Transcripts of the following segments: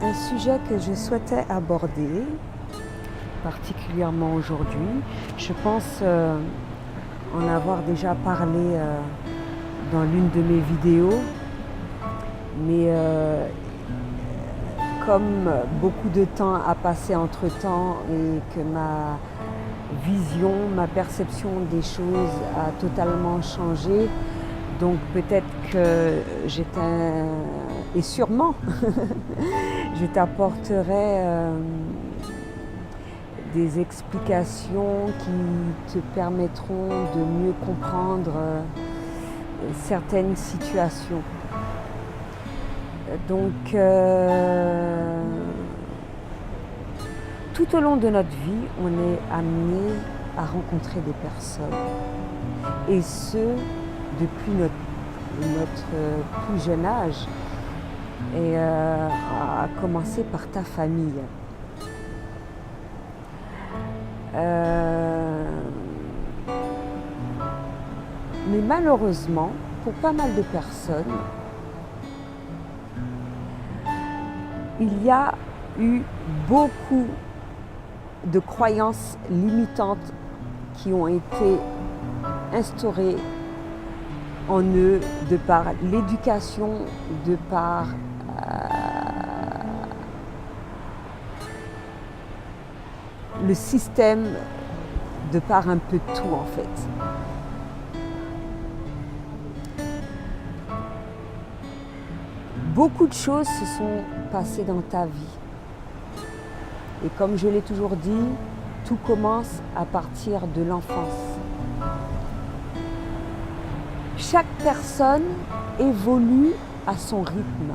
un sujet que je souhaitais aborder, particulièrement aujourd'hui. Je pense en avoir déjà parlé dans l'une de mes vidéos, mais comme beaucoup de temps a passé entre-temps et que ma vision, ma perception des choses a totalement changé, donc peut-être que et sûrement, je t'apporterai des explications qui te permettront de mieux comprendre certaines situations. Donc, tout au long de notre vie, on est amené à rencontrer des personnes. Et ce, depuis notre plus jeune âge. Et à commencer par ta famille. Mais malheureusement, pour pas mal de personnes, il y a eu beaucoup de croyances limitantes qui ont été instaurées en eux de par l'éducation, de par le système, de par un peu tout en fait. Beaucoup de choses se sont passées dans ta vie. Et comme je l'ai toujours dit, tout commence à partir de l'enfance. Chaque personne évolue à son rythme.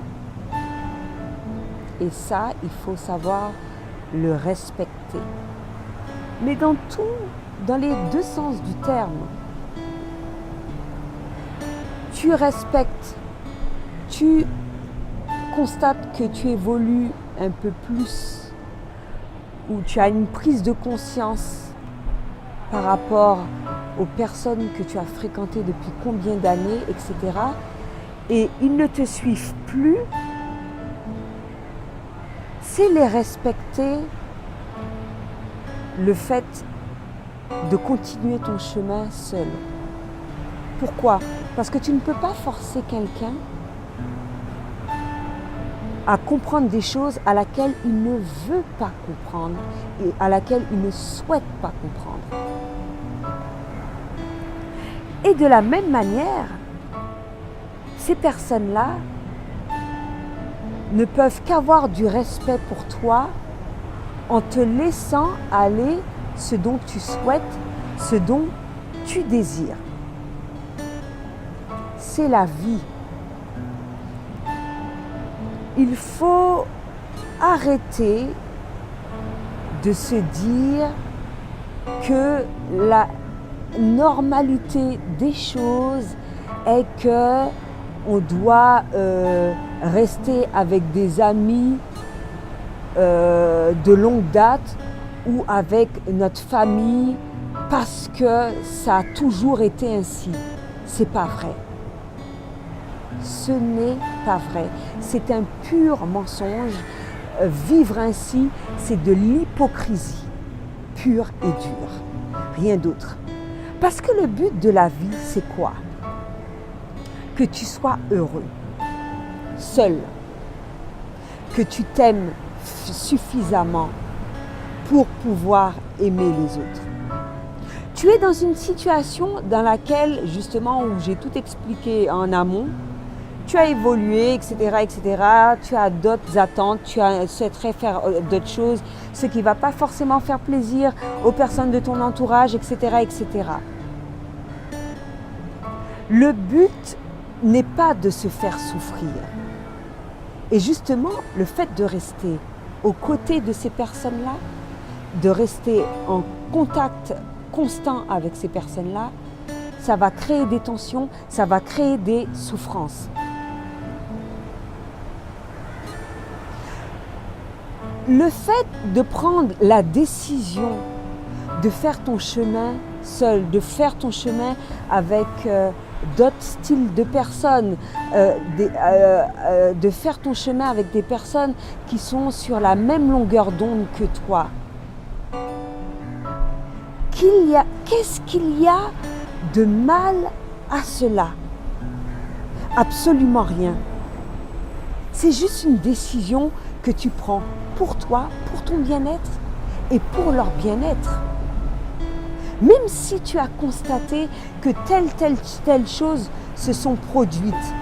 Et ça, il faut savoir le respecter. Mais dans les deux sens du terme, tu respectes, tu constates que tu évolues un peu plus, ou tu as une prise de conscience par rapport aux personnes que tu as fréquentées depuis combien d'années, etc. Et ils ne te suivent plus, c'est les respecter le fait de continuer ton chemin seul. Pourquoi ? Parce que tu ne peux pas forcer quelqu'un à comprendre des choses à laquelle il ne veut pas comprendre et à laquelle il ne souhaite pas comprendre. Et de la même manière, ces personnes-là ne peuvent qu'avoir du respect pour toi en te laissant aller ce dont tu souhaites, ce dont tu désires. C'est la vie. Il faut arrêter de se dire que la normalité des choses est que on doit rester avec des amis de longue date ou avec notre famille parce que ça a toujours été ainsi. C'est pas vrai. Ce n'est pas vrai. C'est un pur mensonge. Vivre ainsi, c'est de l'hypocrisie pure et dure. Rien d'autre. Parce que le but de la vie, c'est quoi ? Que tu sois heureux, seul, que tu t'aimes suffisamment pour pouvoir aimer les autres. Tu es dans une situation dans laquelle, justement, où j'ai tout expliqué en amont, tu as évolué, etc., etc., tu as d'autres attentes, tu souhaiterais faire d'autres choses, ce qui ne va pas forcément faire plaisir aux personnes de ton entourage, etc., etc. Le but n'est pas de se faire souffrir. Et justement, le fait de rester aux côtés de ces personnes-là, de rester en contact constant avec ces personnes-là, ça va créer des tensions, ça va créer des souffrances. Le fait de prendre la décision de faire ton chemin seul, de faire ton chemin avec d'autres styles de personnes, de faire ton chemin avec des personnes qui sont sur la même longueur d'onde que toi. Qu'est-ce qu'il y a de mal à cela? Absolument rien. C'est juste une décision que tu prends pour toi, pour ton bien-être et pour leur bien-être. Même si tu as constaté que telle chose se sont produites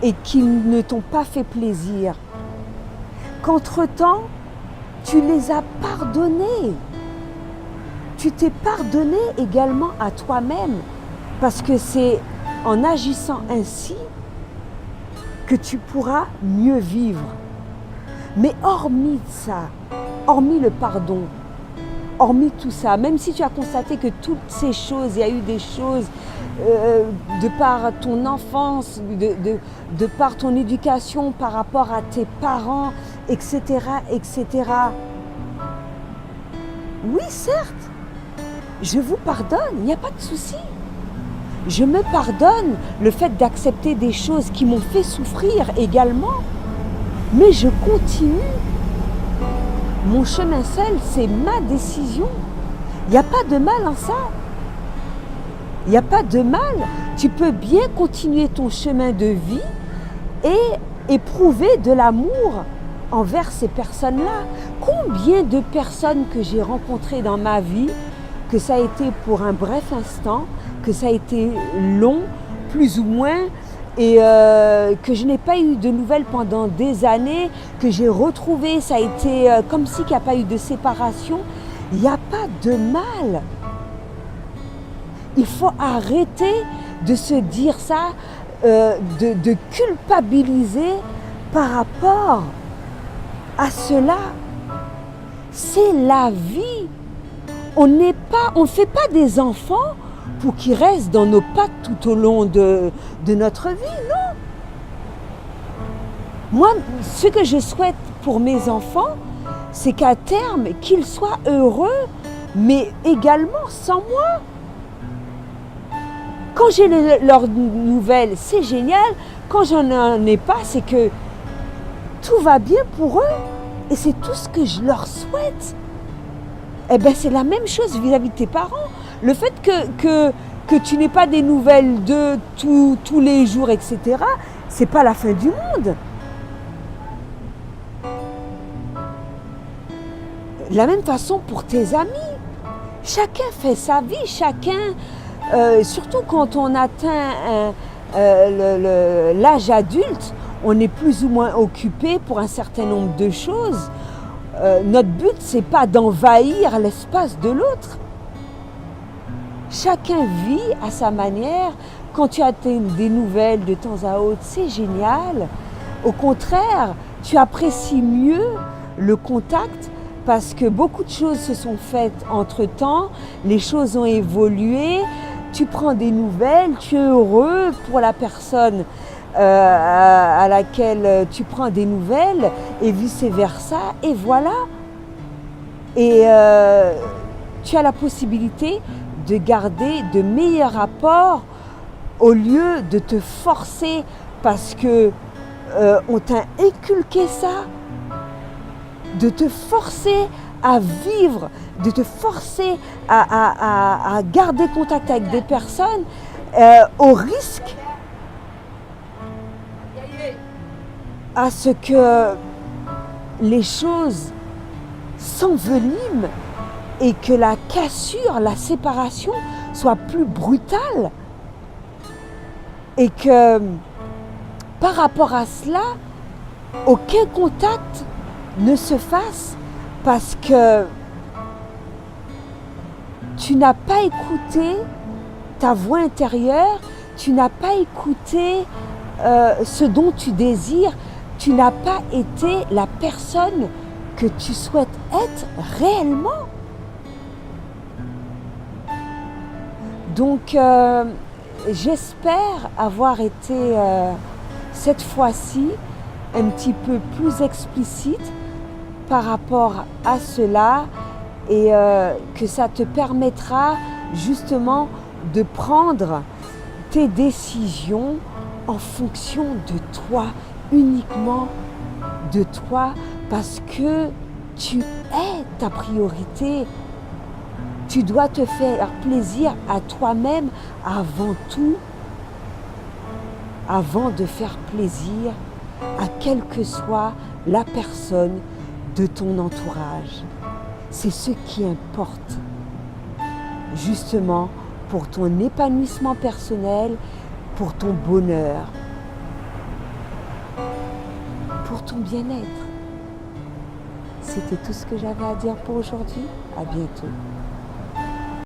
et qu'ils ne t'ont pas fait plaisir, qu'entre-temps, tu les as pardonnés. Tu t'es pardonné également à toi-même, parce que c'est en agissant ainsi que tu pourras mieux vivre. Mais hormis ça, hormis le pardon, hormis tout ça, même si tu as constaté que toutes ces choses, il y a eu des choses de par ton enfance, de par ton éducation, par rapport à tes parents, etc., etc. Oui, certes, je vous pardonne, il n'y a pas de souci. Je me pardonne le fait d'accepter des choses qui m'ont fait souffrir également. Mais je continue. Mon chemin seul, c'est ma décision. Il n'y a pas de mal en ça. Il n'y a pas de mal. Tu peux bien continuer ton chemin de vie et éprouver de l'amour envers ces personnes-là. Combien de personnes que j'ai rencontrées dans ma vie, que ça a été pour un bref instant, que ça a été long, plus ou moins, et que je n'ai pas eu de nouvelles pendant des années, que j'ai retrouvé, ça a été comme si il n'y a pas eu de séparation. Il n'y a pas de mal. Il faut arrêter de se dire ça, de culpabiliser par rapport à cela. C'est la vie. On ne fait pas des enfants pour qu'ils restent dans nos pattes tout au long de notre vie, non. Moi, ce que je souhaite pour mes enfants, c'est qu'à terme, qu'ils soient heureux, mais également sans moi. Quand j'ai leurs nouvelles, c'est génial. Quand j'en ai pas, c'est que tout va bien pour eux. Et c'est tout ce que je leur souhaite. Eh bien, c'est la même chose vis-à-vis de tes parents. Le fait que tu n'aies pas des nouvelles d'eux tous les jours, etc., c'est pas la fin du monde. De la même façon pour tes amis. Chacun fait sa vie, chacun, surtout quand on atteint l'âge adulte, on est plus ou moins occupé pour un certain nombre de choses. Notre but, c'est pas d'envahir l'espace de l'autre. Chacun vit à sa manière. Quand tu as des nouvelles de temps à autre, c'est génial. Au contraire, tu apprécies mieux le contact parce que beaucoup de choses se sont faites entre-temps, les choses ont évolué, tu prends des nouvelles, tu es heureux pour la personne à laquelle tu prends des nouvelles et vice-versa, et voilà. Et tu as la possibilité de garder de meilleurs rapports au lieu de te forcer parce que on t'a inculqué ça, de te forcer à vivre, de te forcer à garder contact avec des personnes au risque à ce que les choses s'enveniment et que la cassure, la séparation soit plus brutale. Et que par rapport à cela, aucun contact ne se fasse parce que tu n'as pas écouté ta voix intérieure, tu n'as pas écouté ce dont tu désires, tu n'as pas été la personne que tu souhaites être réellement. Donc, j'espère avoir été cette fois-ci un petit peu plus explicite par rapport à cela et que ça te permettra justement de prendre tes décisions en fonction de toi, uniquement de toi, parce que tu es ta priorité. Tu dois te faire plaisir à toi-même avant tout, avant de faire plaisir à quelle que soit la personne de ton entourage. C'est ce qui importe, justement, pour ton épanouissement personnel, pour ton bonheur, pour ton bien-être. C'était tout ce que j'avais à dire pour aujourd'hui. À bientôt.